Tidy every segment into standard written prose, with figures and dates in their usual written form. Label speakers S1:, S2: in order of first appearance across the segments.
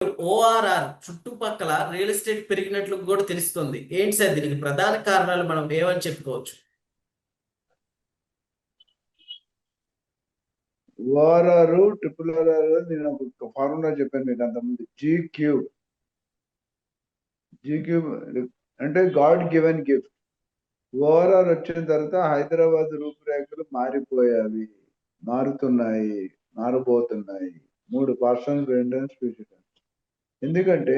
S1: ORR చుట్టుపక్కల real estate పెరిగినట్లు కూడా తెలుస్తుంది. ఏంటి సార్ దీనికి ప్రధాన కారణాలు మనం ఏమని చెప్పుకోవచ్చు?
S2: ఓఆర్ఆర్ ట్రిపుల్ ఆర్ఆర్ నేను ఒక ఫార్ములా చెప్పాను మీకు అంతకుముందు. జీ క్యూబ్ అంటే గాడ్ గివెన్ గిఫ్ట్. ఓఆర్ఆర్ వచ్చిన తర్వాత హైదరాబాద్ రూపురేఖలు మారుతున్నాయి, మారబోతున్నాయి. 3 పర్సన్స్ రెండెన్స్ ఫ్యూచర్. ఎందుకంటే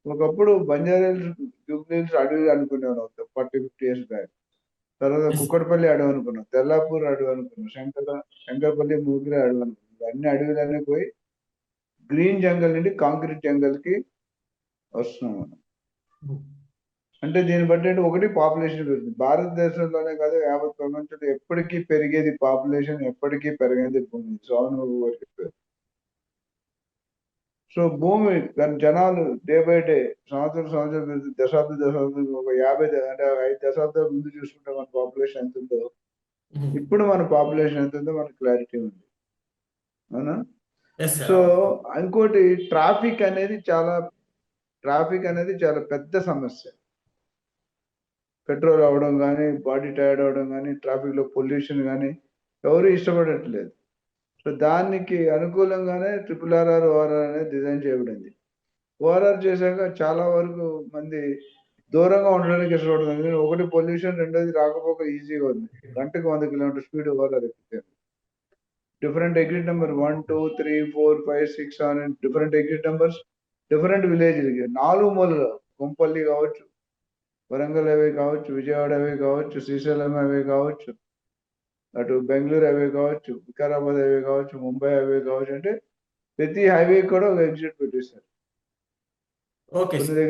S2: ఒకప్పుడు బంజారాహిల్స్, జూబ్లీహిల్స్ అడవి అనుకునేవాడు 40-50 years బ్యాక్. తర్వాత కుక్కడపల్లి అడవి అనుకున్నాం, తెల్లాపూర్ అడవి అనుకున్నాం, శంకరపల్లి, మూగిరి అడవి అనుకున్నాం. అన్ని అడవులన్నీ పోయి గ్రీన్ జంగల్ నుండి కాంక్రీట్ జంగల్ కి వస్తున్నాం మనం. అంటే దీన్ని బట్టి ఒకటి పాపులేషన్ పెరుగుతుంది. భారతదేశంలోనే కాదు, యావత్ ప్రపంచంలో ఎప్పటికీ పెరిగేది పాపులేషన్, ఎప్పటికీ పెరిగేది భూమి. చెప్పారు. సో భూమి దాని జనాలు డే బై డే, సంవత్సరం పెరుగుతుంది. దశాబ్దం ఒక 50 అంటే 5 దశాబ్దాల ముందు చూసుకుంటే మన పాపులేషన్ ఎంత ఉందో, ఇప్పుడు మన పాపులేషన్ ఎంత ఉందో మనకు క్లారిటీ ఉంది. అవునా? సో ఇంకోటి, ట్రాఫిక్ అనేది చాలా పెద్ద సమస్య. పెట్రోల్ అవ్వడం కానీ, బాడీ టైర్డ్ అవ్వడం కానీ, ట్రాఫిక్ లో పొల్యూషన్ కానీ ఎవరు ఇష్టపడట్లేదు. సో దానికి అనుకూలంగానే ట్రిపుల్ ఆర్ఆర్, ఓఆర్ఆర్ అనేది డిజైన్ చేయబడింది. ఓఆర్ఆర్ చేశాక చాలా వరకు మంది దూరంగా ఉండడానికి ఇష్టపడుతుంది. ఒకటి పొల్యూషన్, రెండోది రాకపోక ఈజీగా ఉంది. గంటకు 100 కిలోమీటర్ స్పీడ్ ఓఆర్ఆర్ ఎక్కుతారు. Different exit number 1, 2, 3, 4, 5, 6, 7 different exit numbers, different విలేజ్లకి 4 మూలలు. కొంపల్లి కావచ్చు, వరంగల్ హైవే కావచ్చు, విజయవాడ హైవే కావచ్చు, శ్రీశైలం హైవే కావచ్చు, అటు బెంగళూరు హైవే కావచ్చు, వికారాబాద్ హైవే కావచ్చు, ముంబై హైవే కావచ్చు. అంటే ప్రతి హైవే కూడా ఒక ఎగ్జిట్ పెట్టేశారు.
S1: ఓకే.
S2: కొన్ని దగ్గర